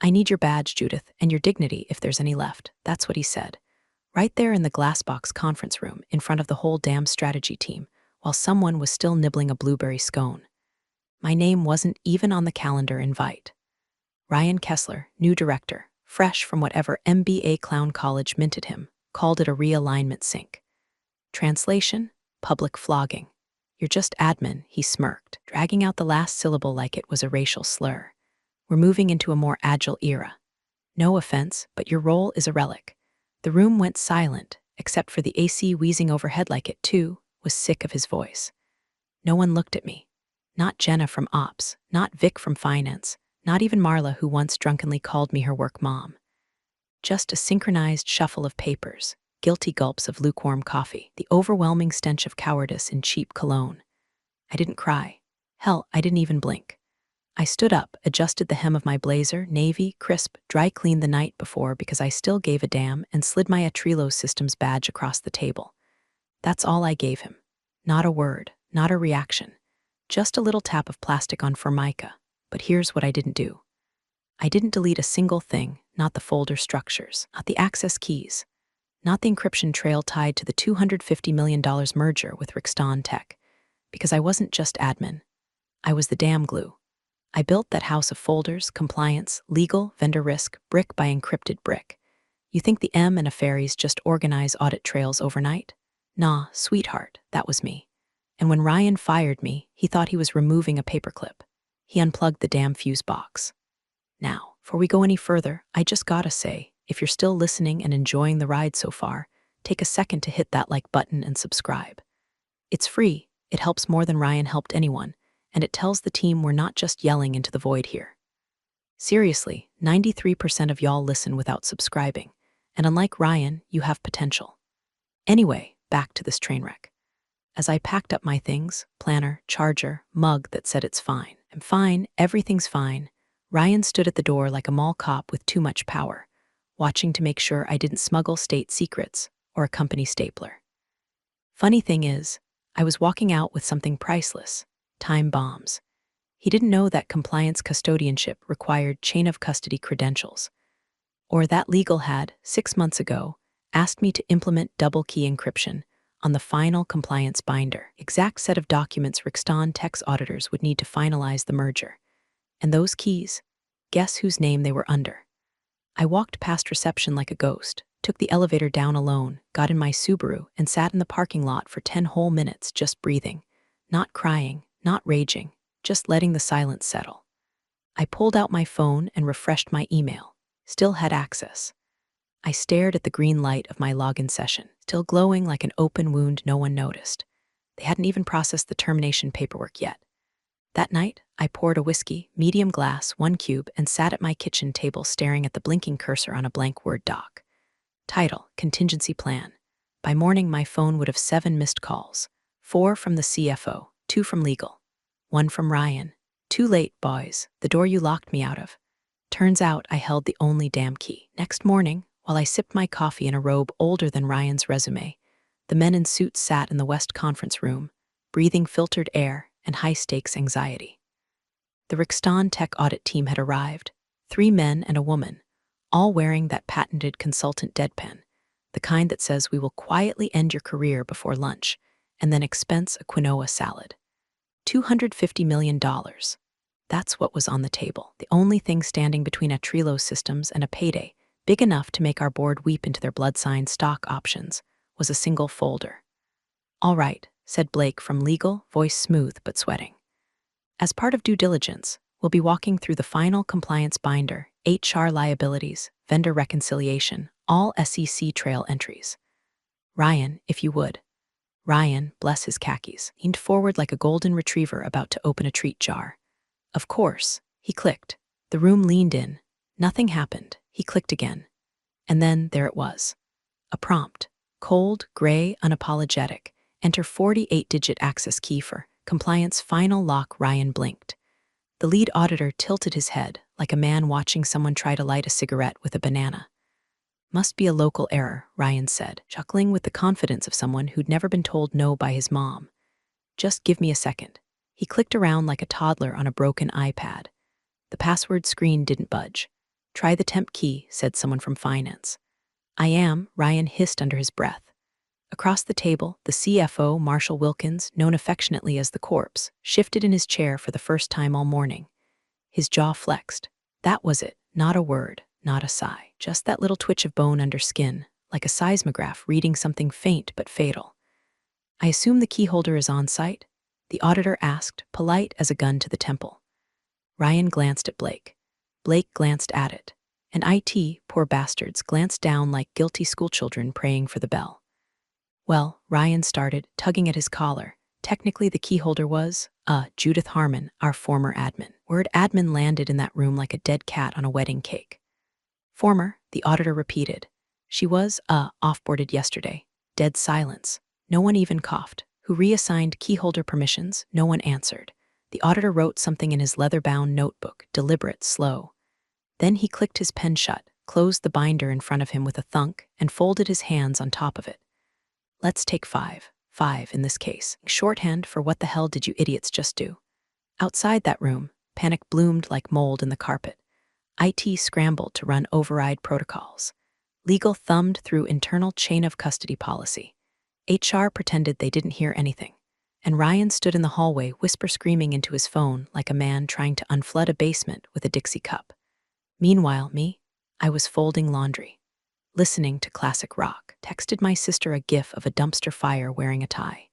"I need your badge, Judith, and your dignity if there's any left." That's what he said. Right there in the glassbox conference room, in front of the whole damn strategy team, while someone was still nibbling a blueberry scone. My name wasn't even on the calendar invite. Ryan Kessler, new director, fresh from whatever MBA clown college minted him, called it a realignment sink. Translation: public flogging. "You're just admin," he smirked, dragging out the last syllable like it was a racial slur. "We're moving into a more agile era. No offense, but your role is a relic." The room went silent, except for the AC wheezing overhead like it, too, was sick of his voice. No one looked at me. Not Jenna from Ops, not Vic from Finance, not even Marla, who once drunkenly called me her work mom. Just a synchronized shuffle of papers, guilty gulps of lukewarm coffee, the overwhelming stench of cowardice in cheap cologne. I didn't cry. Hell, I didn't even blink. I stood up, adjusted the hem of my blazer, navy, crisp, dry cleaned the night before because I still gave a damn, and slid my Atrilo Systems badge across the table. That's all I gave him. Not a word, not a reaction. Just a little tap of plastic on Formica. But here's what I didn't do. I didn't delete a single thing, not the folder structures, not the access keys, not the encryption trail tied to the $250 million merger with Rixton Tech, because I wasn't just admin. I was the damn glue. I built that house of folders, compliance, legal, vendor risk, brick by encrypted brick. You think the M and a fairies just organize audit trails overnight? Nah, sweetheart, that was me. And when Ryan fired me, he thought he was removing a paperclip. He unplugged the damn fuse box. Now, before we go any further, I just gotta say, if you're still listening and enjoying the ride so far, take a second to hit that like button and subscribe. It's free, it helps more than Ryan helped anyone, and it tells the team we're not just yelling into the void here. Seriously, 93% of y'all listen without subscribing, and unlike Ryan, you have potential. Anyway, back to this train wreck. As I packed up my things, planner, charger, mug that said it's fine. I'm fine, everything's fine. Ryan stood at the door like a mall cop with too much power, watching to make sure I didn't smuggle state secrets or a company stapler. Funny thing is, I was walking out with something priceless, time bombs. He didn't know that compliance custodianship required chain of custody credentials, or that legal had, 6 months ago, asked me to implement double key encryption on the final compliance binder, exact set of documents Rixton Tech's auditors would need to finalize the merger. And those keys, guess whose name they were under? I walked past reception like a ghost, took the elevator down alone, got in my Subaru, and sat in the parking lot for 10 whole minutes just breathing, not crying, not raging, just letting the silence settle. I pulled out my phone and refreshed my email. Still had access. I stared at the green light of my login session, still glowing like an open wound no one noticed. They hadn't even processed the termination paperwork yet. That night, I poured a whiskey, medium glass, 1 cube, and sat at my kitchen table staring at the blinking cursor on a blank Word doc. Title: Contingency Plan. By morning, my phone would have 7 missed calls. 4 from the CFO, 2 from legal, 1 from Ryan. "Too late, boys, the door you locked me out of." Turns out I held the only damn key. Next morning, while I sipped my coffee in a robe older than Ryan's resume, the men in suits sat in the West Conference Room, breathing filtered air and high-stakes anxiety. The Rixton Tech audit team had arrived, 3 men and a woman, all wearing that patented consultant deadpan, the kind that says we will quietly end your career before lunch and then expense a quinoa salad. $250 million. That's what was on the table. The only thing standing between Atrilo Systems and a payday, big enough to make our board weep into their blood-signed stock options, was a single folder. "All right," said Blake from legal, voice smooth but sweating. "As part of due diligence, we'll be walking through the final compliance binder, HR liabilities, vendor reconciliation, all SEC trail entries. Ryan, if you would." Ryan, bless his khakis, leaned forward like a golden retriever about to open a treat jar. "Of course," he clicked. The room leaned in. Nothing happened. He clicked again. And then there it was. A prompt. Cold, gray, unapologetic. Enter 48-digit access key for compliance final lock. Ryan blinked. The lead auditor tilted his head, like a man watching someone try to light a cigarette with a banana. "Must be a local error," Ryan said, chuckling with the confidence of someone who'd never been told no by his mom. "Just give me a second." He clicked around like a toddler on a broken iPad. The password screen didn't budge. Try the temp key, said someone from finance. I am, Ryan hissed under his breath. Across the table, the CFO, Marshall Wilkins, known affectionately as the Corpse, shifted in his chair for the first time all morning. His jaw flexed. That was it, not a word, not a sigh, just that little twitch of bone under skin, like a seismograph reading something faint but fatal. I assume the key holder is on site? The auditor asked, polite as a gun to the temple. Ryan glanced at Blake. Blake glanced at it. And IT, poor bastards, glanced down like guilty schoolchildren praying for the bell. Well, Ryan started, tugging at his collar. Technically, the key holder was, Judith Harmon, our former admin. Word admin landed in that room like a dead cat on a wedding cake. Former, the auditor repeated. She was, offboarded yesterday. Dead silence. No one even coughed. Who reassigned key holder permissions? No one answered. The auditor wrote something in his leather-bound notebook, deliberate, slow. Then he clicked his pen shut, closed the binder in front of him with a thunk, and folded his hands on top of it. Let's take 5 in this case. Shorthand for what the hell did you idiots just do? Outside that room, panic bloomed like mold in the carpet. IT scrambled to run override protocols. Legal thumbed through internal chain of custody policy. HR pretended they didn't hear anything. And Ryan stood in the hallway, whisper screaming into his phone like a man trying to unflood a basement with a Dixie cup. Meanwhile, I was folding laundry, listening to classic rock, texted my sister a gif of a dumpster fire wearing a tie.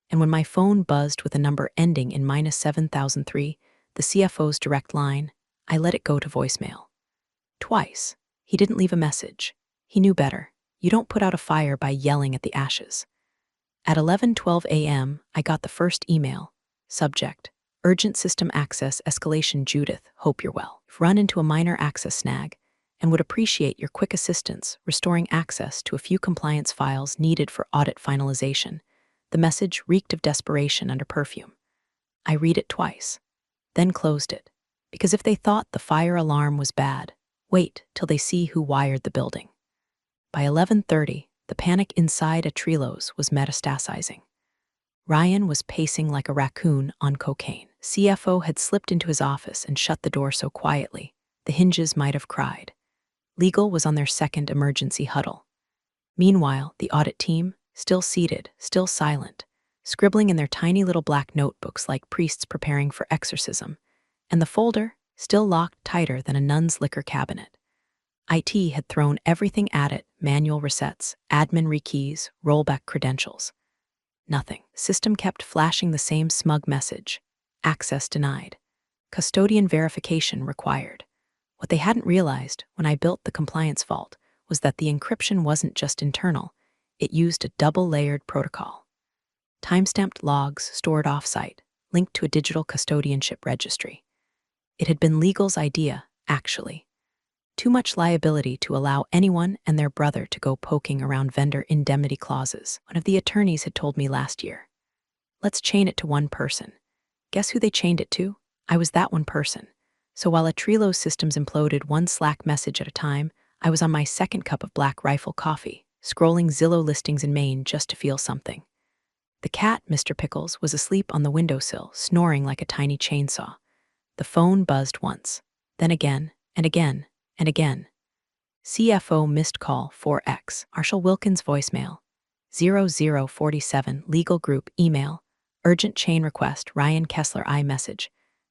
And when my phone buzzed with a number ending in -7003, the CFO's direct line, I let it go to voicemail. Twice. He didn't leave a message. He knew better. You don't put out a fire by yelling at the ashes. At 11:12 a.m., I got the first email. Subject: Urgent System Access Escalation. Judith, hope you're well. Run into a minor access snag and would appreciate your quick assistance restoring access to a few compliance files needed for audit finalization. The message reeked of desperation under perfume. I read it twice, then closed it, because if they thought the fire alarm was bad, wait till they see who wired the building. By 11:30, the panic inside Atrelos was metastasizing. Ryan was pacing like a raccoon on cocaine. CFO had slipped into his office and shut the door so quietly, the hinges might have cried. Legal was on their second emergency huddle. Meanwhile, the audit team, still seated, still silent, scribbling in their tiny little black notebooks like priests preparing for exorcism, and the folder, still locked tighter than a nun's liquor cabinet. IT had thrown everything at it, manual resets, admin rekeys, rollback credentials. Nothing. System kept flashing the same smug message. Access denied. Custodian verification required. What they hadn't realized when I built the compliance vault was that the encryption wasn't just internal, it used a double-layered protocol. Timestamped logs stored offsite, linked to a digital custodianship registry. It had been legal's idea, actually. Too much liability to allow anyone and their brother to go poking around vendor indemnity clauses, one of the attorneys had told me last year. Let's chain it to one person. Guess who they chained it to? I was that one person. So while Atrelo's systems imploded one Slack message at a time, I was on my second cup of Black Rifle coffee, scrolling Zillow listings in Maine just to feel something. The cat, Mr. Pickles, was asleep on the windowsill, snoring like a tiny chainsaw. The phone buzzed once, then again, and again, and again. CFO missed call 4X, Marshall Wilkins voicemail, 0047 legal group email, urgent chain request, Ryan Kessler iMessage.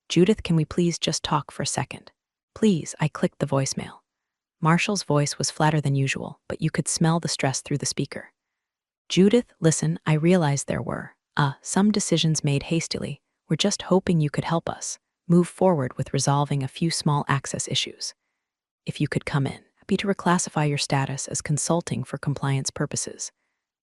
Judith, can we please just talk for a second? Please, I clicked the voicemail. Marshall's voice was flatter than usual, but you could smell the stress through the speaker. Judith, listen, I realized there were, some decisions made hastily. We're just hoping you could help us move forward with resolving a few small access issues. If you could come in, happy to reclassify your status as consulting for compliance purposes.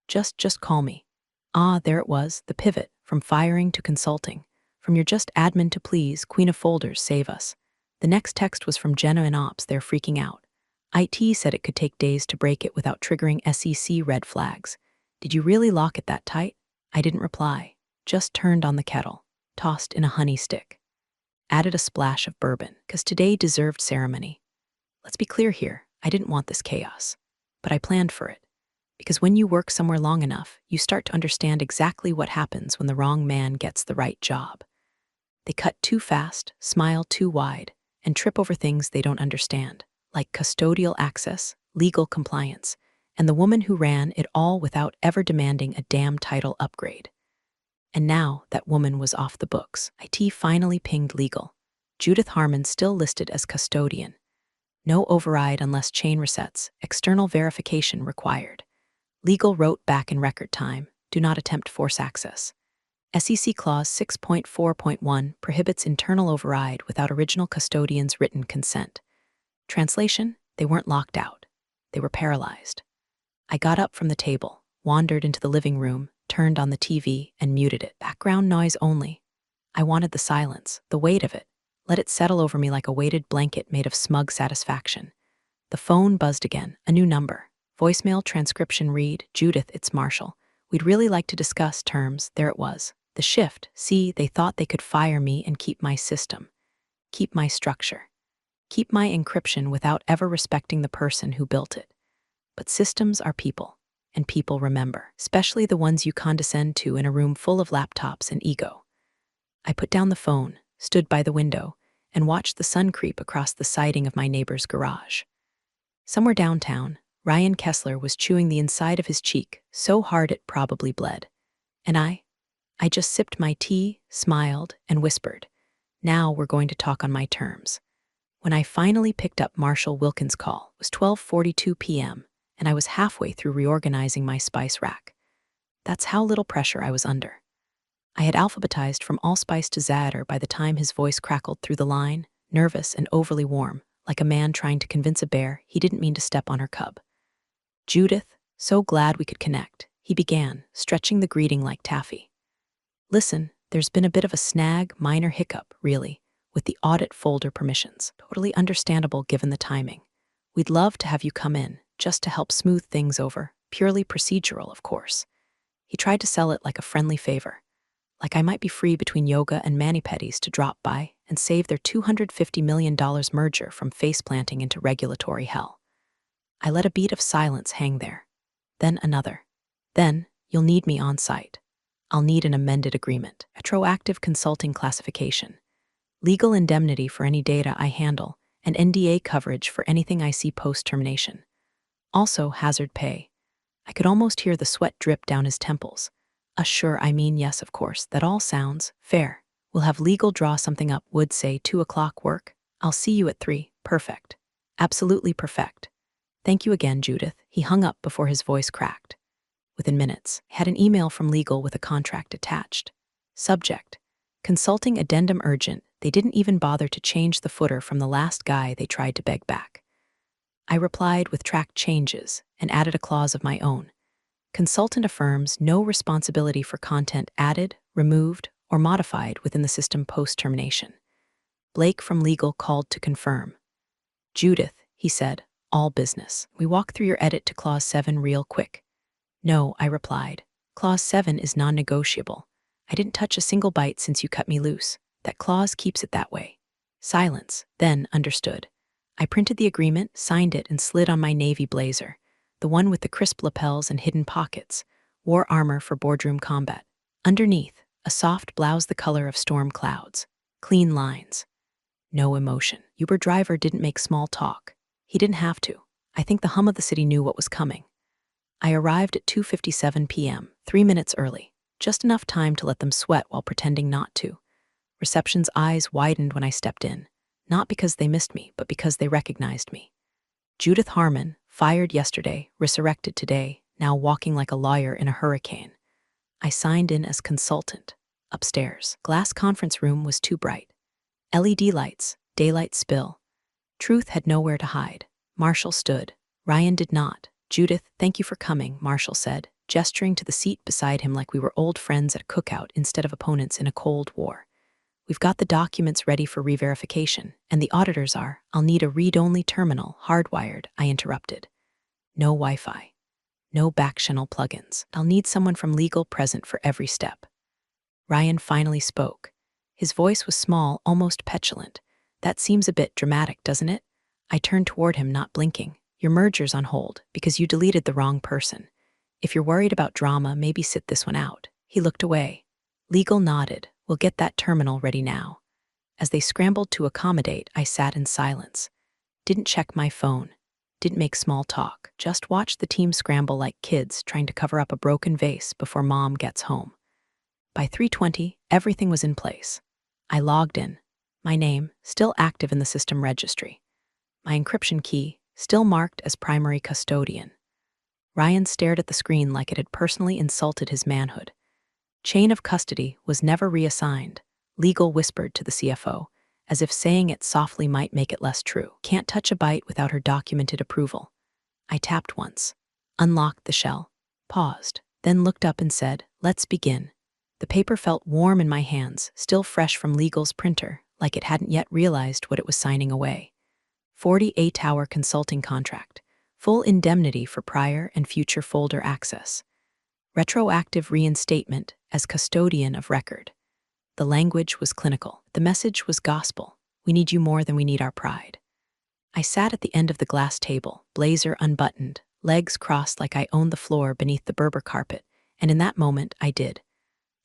Just call me. There it was, the pivot, from firing to consulting. From your just admin to please, queen of folders, save us. The next text was from Jenna in Ops, they're freaking out. IT said it could take days to break it without triggering SEC red flags. Did you really lock it that tight? I didn't reply, just turned on the kettle, tossed in a honey stick. Added a splash of bourbon, 'cause today deserved ceremony. Let's be clear here, I didn't want this chaos, but I planned for it. Because when you work somewhere long enough, you start to understand exactly what happens when the wrong man gets the right job. They cut too fast, smile too wide, and trip over things they don't understand. like custodial access, legal compliance, and the woman who ran it all without ever demanding a damn title upgrade. And now that woman was off the books. IT finally pinged legal. Judith Harmon still listed as custodian. No override unless chain resets, external verification required. Legal wrote back in record time, do not attempt force access. SEC Clause 6.4.1 prohibits internal override without original custodian's written consent. Translation, they weren't locked out. They were paralyzed. I got up from the table, wandered into the living room, turned on the TV, and muted it. Background noise only. I wanted the silence, the weight of it. Let it settle over me like a weighted blanket made of smug satisfaction. The phone buzzed again, a new number. Voicemail transcription read, Judith, it's Marshall. We'd really like to discuss terms. There it was. The shift. See, they thought they could fire me and keep my system. Keep my structure. Keep my encryption without ever respecting the person who built it. But systems are people, and people remember, especially the ones you condescend to in a room full of laptops and ego. I put down the phone, stood by the window, and watched the sun creep across the siding of my neighbor's garage. Somewhere downtown, Ryan Kessler was chewing the inside of his cheek so hard it probably bled. And I just sipped my tea, smiled, and whispered, now we're going to talk on my terms. When I finally picked up Marshall Wilkins' call, it was 12:42 p.m., and I was halfway through reorganizing my spice rack. That's how little pressure I was under. I had alphabetized from allspice to Zadder by the time his voice crackled through the line, nervous and overly warm, like a man trying to convince a bear he didn't mean to step on her cub. Judith, so glad we could connect, he began, stretching the greeting like taffy. Listen, there's been a bit of a snag, minor hiccup, really, with the audit folder permissions. Totally understandable given the timing. We'd love to have you come in, just to help smooth things over, purely procedural, of course. He tried to sell it like a friendly favor, like I might be free between yoga and mani-pedis to drop by and save their $250 million merger from face-planting into regulatory hell. I let a beat of silence hang there. Then another. Then, you'll need me on site. I'll need an amended agreement, a retroactive consulting classification, legal indemnity for any data I handle, and NDA coverage for anything I see post-termination. Also hazard pay. I could almost hear the sweat drip down his temples. Sure, I mean yes, of course, that all sounds fair. We'll have legal draw something up, would say 2 o'clock work? I'll see you at 3, perfect. Absolutely perfect. Thank you again, Judith. He hung up before his voice cracked. Within minutes, I had an email from legal with a contract attached. Subject: consulting addendum urgent. They didn't even bother to change the footer from the last guy they tried to beg back. I replied with track changes and added a clause of my own. Consultant affirms no responsibility for content added, removed, or modified within the system post-termination. Blake from legal called to confirm. Judith, he said, all business. We walk through your edit to Clause 7 real quick. No, I replied. Clause 7 is non-negotiable. I didn't touch a single byte since you cut me loose. That clause keeps it that way. Silence, then understood. I printed the agreement, signed it, and slid on my navy blazer, the one with the crisp lapels and hidden pockets, war armor for boardroom combat. Underneath, a soft blouse the color of storm clouds. Clean lines. No emotion. Uber driver didn't make small talk. He didn't have to. I think the hum of the city knew what was coming. I arrived at 2:57 p.m., 3 minutes early, just enough time to let them sweat while pretending not to. Reception's eyes widened when I stepped in, not because they missed me, but because they recognized me. Judith Harmon, fired yesterday, resurrected today, now walking like a lawyer in a hurricane. I signed in as consultant. Upstairs, glass conference room was too bright. LED lights, daylight spill. Truth had nowhere to hide. Marshall stood. Ryan did not. Judith, thank you for coming, Marshall said, gesturing to the seat beside him like we were old friends at a cookout instead of opponents in a Cold War. We've got the documents ready for re-verification, and the auditors are. I'll need a read-only terminal, hardwired, I interrupted. No Wi-Fi. No back-channel plugins. I'll need someone from legal present for every step. Ryan finally spoke. His voice was small, almost petulant. That seems a bit dramatic, doesn't it? I turned toward him, not blinking. Your merger's on hold because you deleted the wrong person. If you're worried about drama, maybe sit this one out. He looked away. Legal nodded. We'll get that terminal ready now. As they scrambled to accommodate, I sat in silence. Didn't check my phone. Didn't make small talk. Just watched the team scramble like kids trying to cover up a broken vase before Mom gets home. By 3:20, everything was in place. I logged in. My name, still active in the system registry. My encryption key, still marked as primary custodian. Ryan stared at the screen like it had personally insulted his manhood. Chain of custody was never reassigned, legal whispered to the CFO, as if saying it softly might make it less true. Can't touch a bite without her documented approval. I tapped once, unlocked the shell, paused, then looked up and said, "Let's begin." The paper felt warm in my hands, still fresh from legal's printer, like it hadn't yet realized what it was signing away. 48-hour consulting contract, full indemnity for prior and future folder access. Retroactive reinstatement as custodian of record. The language was clinical. The message was gospel. We need you more than we need our pride. I sat at the end of the glass table, blazer unbuttoned, legs crossed like I owned the floor beneath the Berber carpet, and in that moment I did.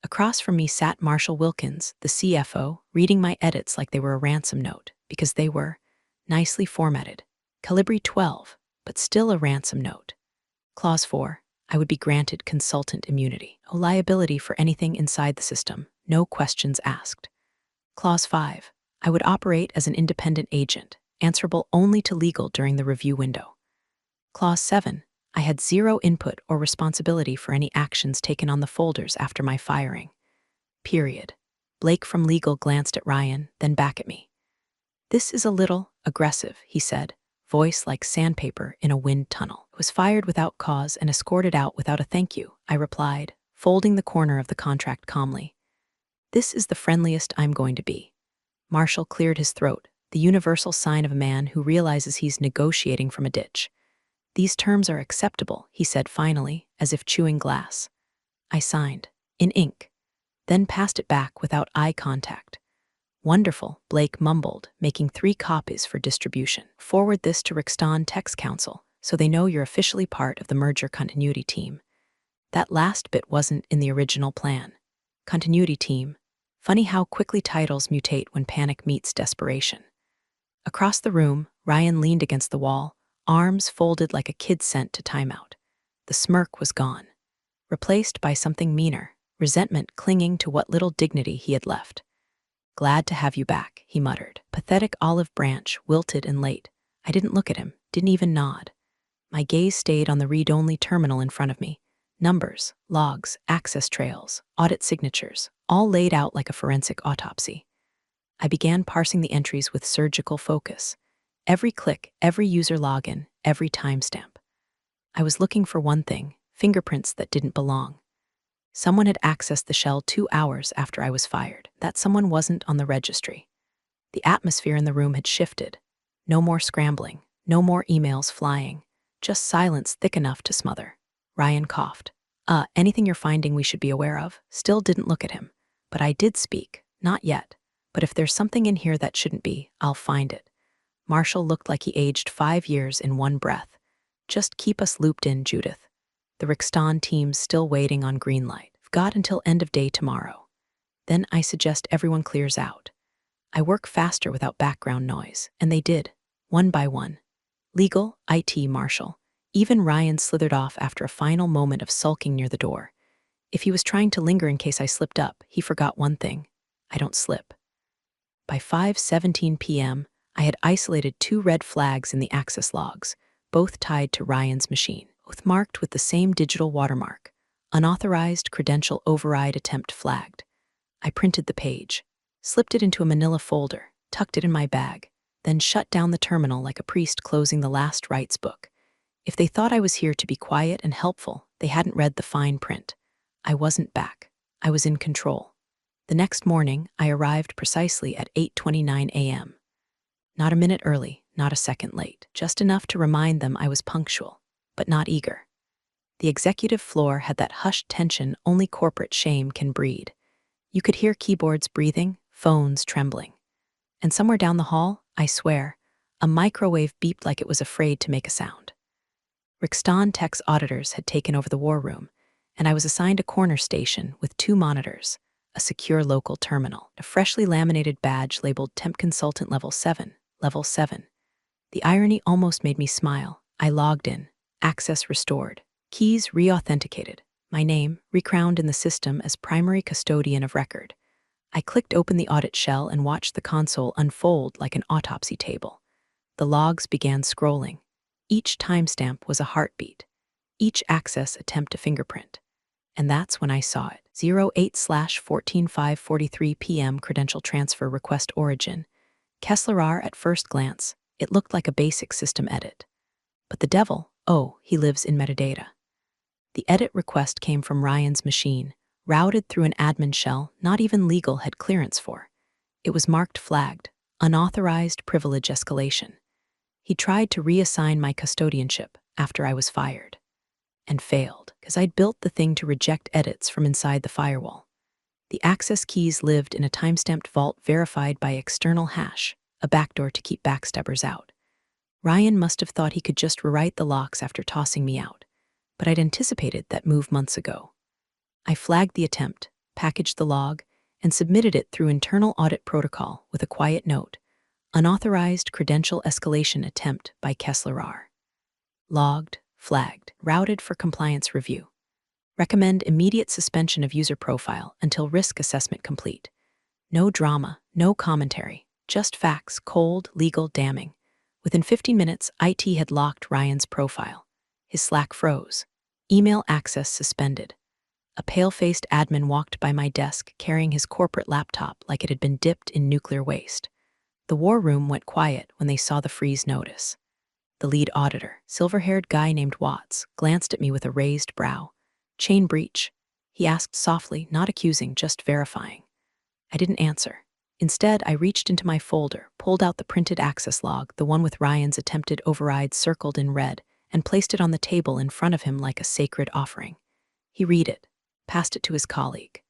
Across from me sat Marshall Wilkins, the CFO, reading my edits like they were a ransom note, because they were nicely formatted. Calibri 12, but still a ransom note. Clause 4, I would be granted consultant immunity. No liability for anything inside the system, no questions asked. Clause 5, I would operate as an independent agent, answerable only to legal during the review window. Clause 7, I had zero input or responsibility for any actions taken on the folders after my firing. Period. Blake from legal glanced at Ryan, then back at me. "This is a little aggressive," he said, voice like sandpaper in a wind tunnel. "I was fired without cause and escorted out without a thank you," I replied, folding the corner of the contract calmly. "This is the friendliest I'm going to be." Marshall cleared his throat, the universal sign of a man who realizes he's negotiating from a ditch. "These terms are acceptable," he said finally, as if chewing glass. I signed, in ink, then passed it back without eye contact. "Wonderful," Blake mumbled, making 3 copies for distribution. "Forward this to Rixton Tech's Council, so they know you're officially part of the merger continuity team." That last bit wasn't in the original plan. Continuity team. Funny how quickly titles mutate when panic meets desperation. Across the room, Ryan leaned against the wall, arms folded like a kid sent to timeout. The smirk was gone, replaced by something meaner, resentment clinging to what little dignity he had left. "Glad to have you back," he muttered. Pathetic olive branch, wilted and late. I didn't look at him, didn't even nod. My gaze stayed on the read-only terminal in front of me. Numbers, logs, access trails, audit signatures, all laid out like a forensic autopsy. I began parsing the entries with surgical focus. Every click, every user login, every timestamp. I was looking for one thing, fingerprints that didn't belong. Someone had accessed the shell 2 hours after I was fired. That someone wasn't on the registry. The atmosphere in the room had shifted. No more scrambling, no more emails flying, just silence thick enough to smother. Ryan coughed. Anything you're finding we should be aware of?" Still didn't look at him. But I did speak. "Not yet. But if there's something in here that shouldn't be, I'll find it." Marshall looked like he aged 5 years in one breath. "Just keep us looped in, Judith. The Rixton team's still waiting on green light. We've got until end of day tomorrow. Then I suggest everyone clears out. I work faster without background noise, and they did, one by one. Legal, IT, Marshall. Even Ryan slithered off after a final moment of sulking near the door. If he was trying to linger in case I slipped up, he forgot one thing. I don't slip. By 5:17 p.m., I had isolated 2 red flags in the access logs, both tied to Ryan's machine, both marked with the same digital watermark. Unauthorized credential override attempt flagged. I printed the page, slipped it into a manila folder, tucked it in my bag, then shut down the terminal like a priest closing the last rites book. If they thought I was here to be quiet and helpful, they hadn't read the fine print. I wasn't back. I was in control. The next morning, I arrived precisely at 8:29 a.m. Not a minute early, not a second late, just enough to remind them I was punctual, but not eager. The executive floor had that hushed tension only corporate shame can breed. You could hear keyboards breathing, phones trembling. And somewhere down the hall, I swear, a microwave beeped like it was afraid to make a sound. Rixton Tech's auditors had taken over the war room, and I was assigned a corner station with 2 monitors, a secure local terminal, a freshly laminated badge labeled Temp Consultant Level 7, Level 7. The irony almost made me smile. I logged in. Access restored. Keys re-authenticated. My name recrowned in the system as primary custodian of record. I clicked open the audit shell and watched the console unfold like an autopsy table. The logs began scrolling. Each timestamp was a heartbeat. Each access attempt a fingerprint. And that's when I saw it. 08/14/5:43 p.m. credential transfer request origin. Kessler at first glance, it looked like a basic system edit. But the devil, oh, he lives in metadata. The edit request came from Ryan's machine, routed through an admin shell not even legal had clearance for. It was marked flagged, unauthorized privilege escalation. He tried to reassign my custodianship after I was fired. And failed, because I'd built the thing to reject edits from inside the firewall. The access keys lived in a timestamped vault verified by external hash, a backdoor to keep backstabbers out. Ryan must have thought he could just rewrite the locks after tossing me out, but I'd anticipated that move months ago. I flagged the attempt, packaged the log, and submitted it through internal audit protocol with a quiet note: unauthorized credential escalation attempt by Kessler. Logged, flagged, routed for compliance review. Recommend immediate suspension of user profile until risk assessment complete. No drama, no commentary, just facts, cold, legal, damning. Within 15 minutes, IT had locked Ryan's profile. His Slack froze. Email access suspended. A pale-faced admin walked by my desk carrying his corporate laptop like it had been dipped in nuclear waste. The war room went quiet when they saw the freeze notice. The lead auditor, silver-haired guy named Watts, glanced at me with a raised brow. Chain breach, he asked softly, not accusing, just verifying. I didn't answer. Instead, I reached into my folder, pulled out the printed access log, the one with Ryan's attempted override circled in red, and placed it on the table in front of him like a sacred offering. He read it, passed it to his colleague,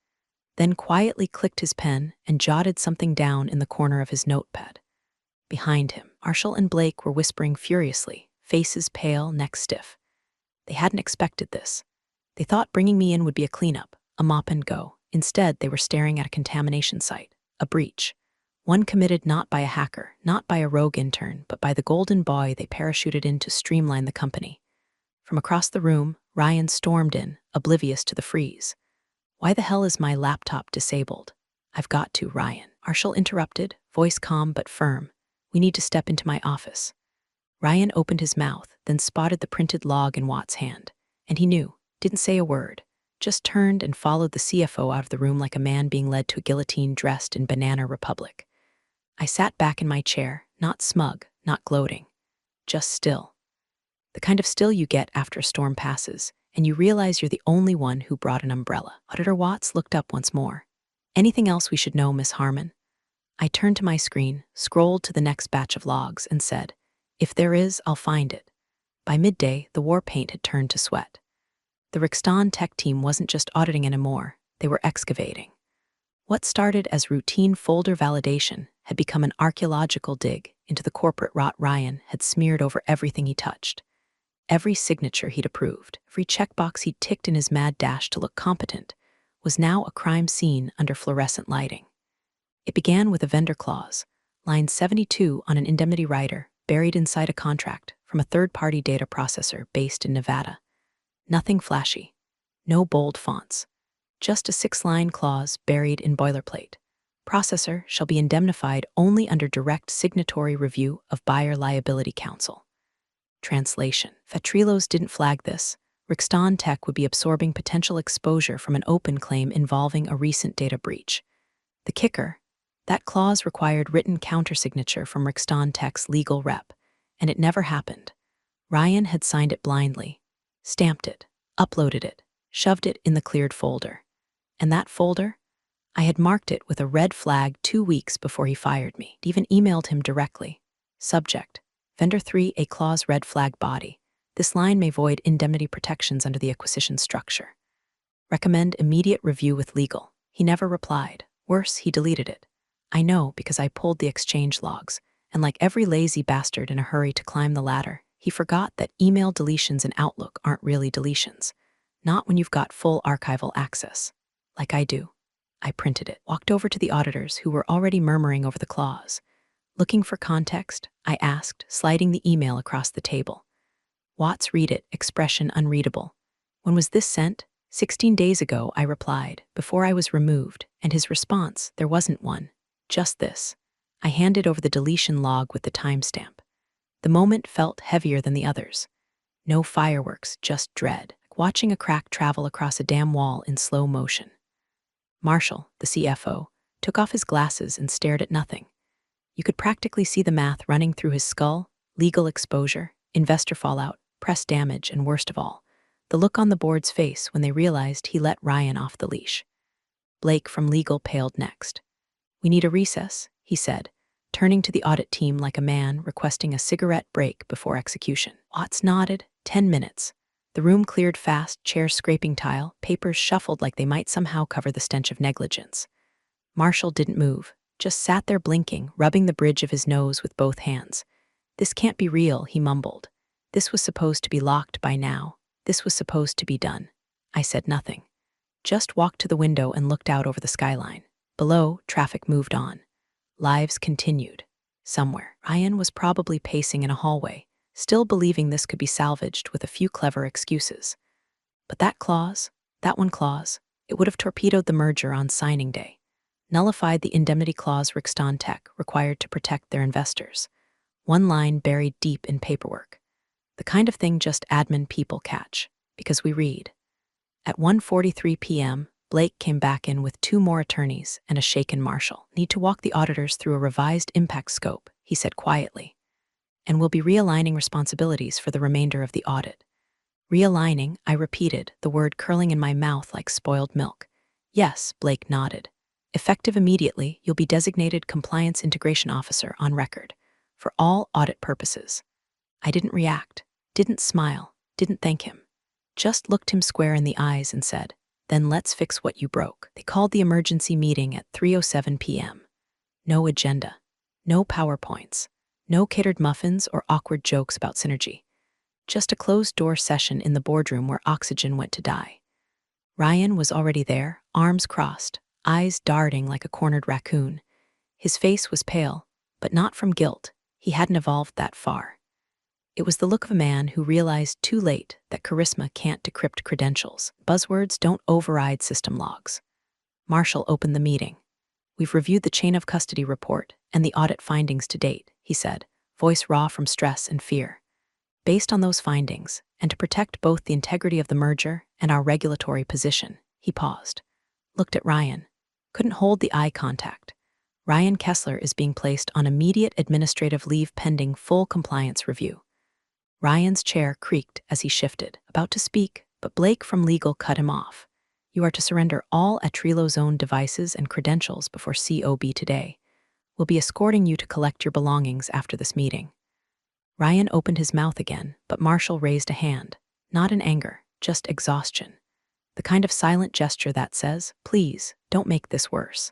then quietly clicked his pen and jotted something down in the corner of his notepad. Behind him, Marshall and Blake were whispering furiously, faces pale, necks stiff. They hadn't expected this. They thought bringing me in would be a cleanup, a mop and go. Instead, they were staring at a contamination site, a breach. One committed not by a hacker, not by a rogue intern, but by the golden boy they parachuted in to streamline the company. From across the room, Ryan stormed in, oblivious to the freeze. Why the hell is my laptop disabled? I've got to, Ryan. Marshall interrupted, voice calm but firm. We need to step into my office. Ryan opened his mouth, then spotted the printed log in Watt's hand. And he knew, didn't say a word, just turned and followed the CFO out of the room like a man being led to a guillotine dressed in Banana Republic. I sat back in my chair, not smug, not gloating, just still. The kind of still you get after a storm passes, and you realize you're the only one who brought an umbrella. Auditor Watts looked up once more. Anything else we should know, Miss Harmon? I turned to my screen, scrolled to the next batch of logs, and said, if there is, I'll find it. By midday, the war paint had turned to sweat. The Rixton tech team wasn't just auditing anymore, they were excavating. What started as routine folder validation had become an archaeological dig into the corporate rot Ryan had smeared over everything he touched. Every signature he'd approved, every checkbox he'd ticked in his mad dash to look competent, was now a crime scene under fluorescent lighting. It began with a vendor clause, line 72 on an indemnity rider buried inside a contract from a third-party data processor based in Nevada. Nothing flashy, no bold fonts, just a 6-line clause buried in boilerplate. Processor shall be indemnified only under direct signatory review of buyer liability counsel. Translation: Fatrilos didn't flag this. Rixton Tech would be absorbing potential exposure from an open claim involving a recent data breach. The kicker: that clause required written countersignature from Rixton Tech's legal rep, and it never happened. Ryan had signed it blindly, stamped it, uploaded it, shoved it in the cleared folder. And that folder? I had marked it with a red flag 2 weeks before he fired me. I'd even emailed him directly. Subject: Vendor 3, a clause red flag body. This line may void indemnity protections under the acquisition structure. Recommend immediate review with legal. He never replied. Worse, he deleted it. I know because I pulled the exchange logs, and like every lazy bastard in a hurry to climb the ladder, he forgot that email deletions in Outlook aren't really deletions. Not when you've got full archival access. Like I do. I printed it, walked over to the auditors who were already murmuring over the clause. Looking for context? I asked, sliding the email across the table. Watts read it, expression unreadable. When was this sent? 16 days ago, I replied, before I was removed, and his response, there wasn't one. Just this. I handed over the deletion log with the timestamp. The moment felt heavier than the others. No fireworks, just dread, like watching a crack travel across a damn wall in slow motion. Marshall, the CFO, took off his glasses and stared at nothing. You could practically see the math running through his skull: legal exposure, investor fallout, press damage, and worst of all, the look on the board's face when they realized he let Ryan off the leash. Blake from legal paled next. We need a recess, he said, turning to the audit team like a man requesting a cigarette break before execution. Watts nodded. 10 minutes. The room cleared fast, chairs scraping tile, papers shuffled like they might somehow cover the stench of negligence. Marshall didn't move, just sat there blinking, rubbing the bridge of his nose with both hands. This can't be real, he mumbled. This was supposed to be locked by now. This was supposed to be done. I said nothing. Just walked to the window and looked out over the skyline. Below, traffic moved on. Lives continued. Somewhere, Ryan was probably pacing in a hallway, still believing this could be salvaged with a few clever excuses. But that one clause, it would have torpedoed the merger on signing day, nullified the indemnity clause Rixton Tech required to protect their investors. One line buried deep in paperwork. The kind of thing just admin people catch, because we read. At 1:43 p.m., Blake came back in with 2 more attorneys and a shaken Marshall. Need to walk the auditors through a revised impact scope, he said quietly. And we'll be realigning responsibilities for the remainder of the audit. Realigning, I repeated, the word curling in my mouth like spoiled milk. Yes, Blake nodded. Effective immediately, you'll be designated Compliance Integration Officer on record, for all audit purposes. I didn't react, didn't smile, didn't thank him. Just looked him square in the eyes and said, then let's fix what you broke. They called the emergency meeting at 3:07 p.m. No agenda, no PowerPoints, no catered muffins or awkward jokes about synergy. Just a closed-door session in the boardroom where oxygen went to die. Ryan was already there, arms crossed, eyes darting like a cornered raccoon. His face was pale, but not from guilt. He hadn't evolved that far. It was the look of a man who realized too late that charisma can't decrypt credentials. Buzzwords don't override system logs. Marshall opened the meeting. We've reviewed the chain of custody report and the audit findings to date, he said, voice raw from stress and fear. Based on those findings, and to protect both the integrity of the merger and our regulatory position, he paused. Looked at Ryan. Couldn't hold the eye contact. Ryan Kessler is being placed on immediate administrative leave pending full compliance review. Ryan's chair creaked as he shifted, about to speak, but Blake from legal cut him off. You are to surrender all Atrilo-owned devices and credentials before COB today. We'll be escorting you to collect your belongings after this meeting. Ryan opened his mouth again, but Marshall raised a hand, not in anger, just exhaustion. The kind of silent gesture that says, please, don't make this worse.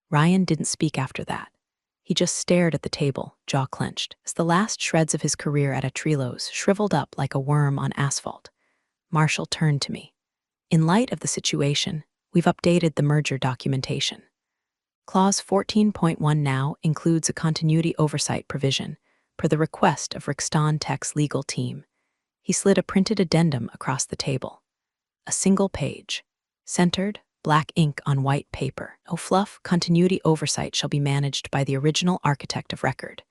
Ryan didn't speak after that. He just stared at the table, jaw clenched, as the last shreds of his career at Atrilo's shriveled up like a worm on asphalt. Marshall turned to me. In light of the situation, we've updated the merger documentation. Clause 14.1 now includes a continuity oversight provision, per the request of Rixton Tech's legal team. He slid a printed addendum across the table. A single page. Centered, black ink on white paper. No fluff, continuity oversight shall be managed by the original architect of record.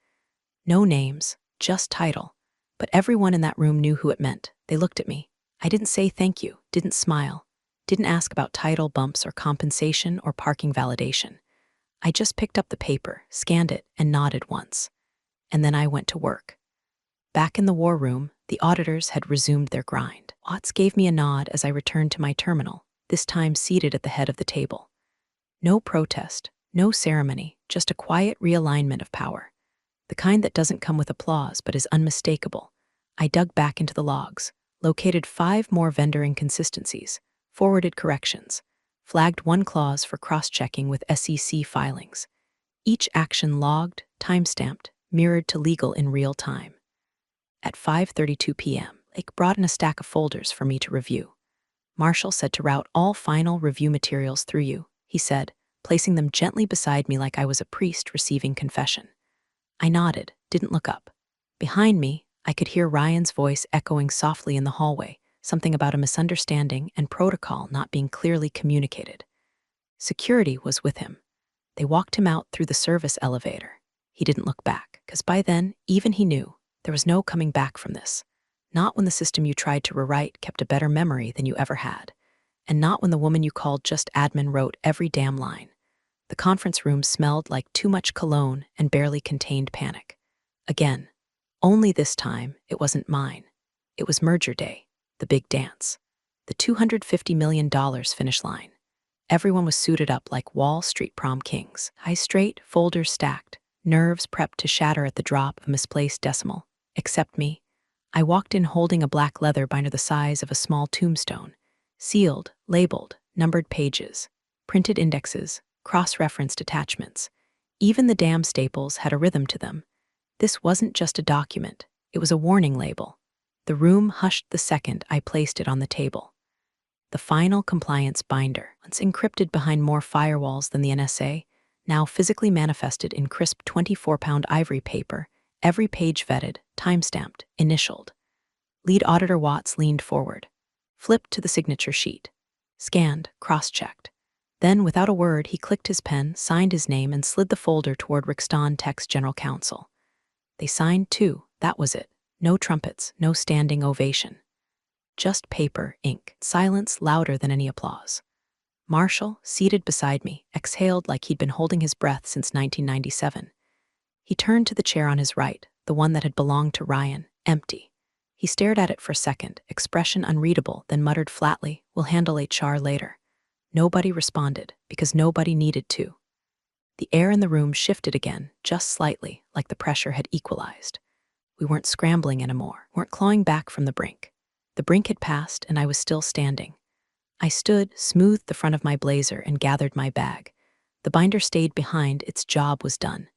No names, just title. But everyone in that room knew who it meant. They looked at me. I didn't say thank you, didn't smile, didn't ask about title bumps or compensation or parking validation. I just picked up the paper, scanned it, and nodded once. And then I went to work. Back in the war room, the auditors had resumed their grind. Watts gave me a nod as I returned to my terminal, this time seated at the head of the table. No protest, no ceremony, just a quiet realignment of power. The kind that doesn't come with applause but is unmistakable. I dug back into the logs, located 5 more vendor inconsistencies, forwarded corrections, flagged 1 clause for cross-checking with SEC filings. Each action logged, time-stamped, mirrored to legal in real time. At 5:32 p.m., Blake brought in a stack of folders for me to review. Marshall said to route all final review materials through you, he said, placing them gently beside me like I was a priest receiving confession. I nodded, didn't look up. Behind me, I could hear Ryan's voice echoing softly in the hallway, something about a misunderstanding and protocol not being clearly communicated. Security was with him. They walked him out through the service elevator. He didn't look back, because by then, even he knew, there was no coming back from this. Not when the system you tried to rewrite kept a better memory than you ever had. And not when the woman you called just admin wrote every damn line. The conference room smelled like too much cologne and barely contained panic. Again, only this time, it wasn't mine. It was merger day, the big dance. The $250 million finish line. Everyone was suited up like Wall Street prom kings. Eyes straight, folders stacked, nerves prepped to shatter at the drop of a misplaced decimal. Except me. I walked in holding a black leather binder the size of a small tombstone. Sealed, labeled, numbered pages, printed indexes, cross-referenced attachments. Even the damn staples had a rhythm to them. This wasn't just a document. It was a warning label. The room hushed the second I placed it on the table. The final compliance binder, once encrypted behind more firewalls than the NSA, now physically manifested in crisp 24-pound ivory paper, every page vetted, time-stamped, initialed. Lead auditor Watts leaned forward, flipped to the signature sheet, scanned, cross-checked. Then, without a word, he clicked his pen, signed his name, and slid the folder toward Rixton Tech's general counsel. They signed too, that was it. No trumpets, no standing ovation. Just paper, ink, silence louder than any applause. Marshall, seated beside me, exhaled like he'd been holding his breath since 1997. He turned to the chair on his right, the one that had belonged to Ryan, empty. He stared at it for a second, expression unreadable, then muttered flatly, "We'll handle HR later." Nobody responded, because nobody needed to. The air in the room shifted again, just slightly, like the pressure had equalized. We weren't scrambling anymore, weren't clawing back from the brink. The brink had passed, and I was still standing. I stood, smoothed the front of my blazer, and gathered my bag. The binder stayed behind, its job was done.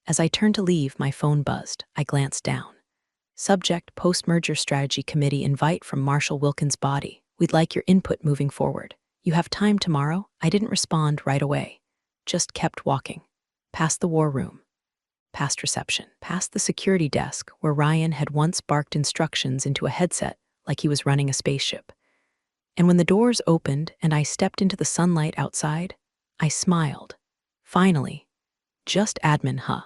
As I turned to leave, my phone buzzed. I glanced down. Subject, Post-Merger Strategy Committee invite from Marshall Wilkins' body. We'd like your input moving forward. You have time tomorrow? I didn't respond right away. Just kept walking. Past the war room. Past reception. Past the security desk where Ryan had once barked instructions into a headset like he was running a spaceship. And when the doors opened and I stepped into the sunlight outside, I smiled. Finally. Just admin, huh?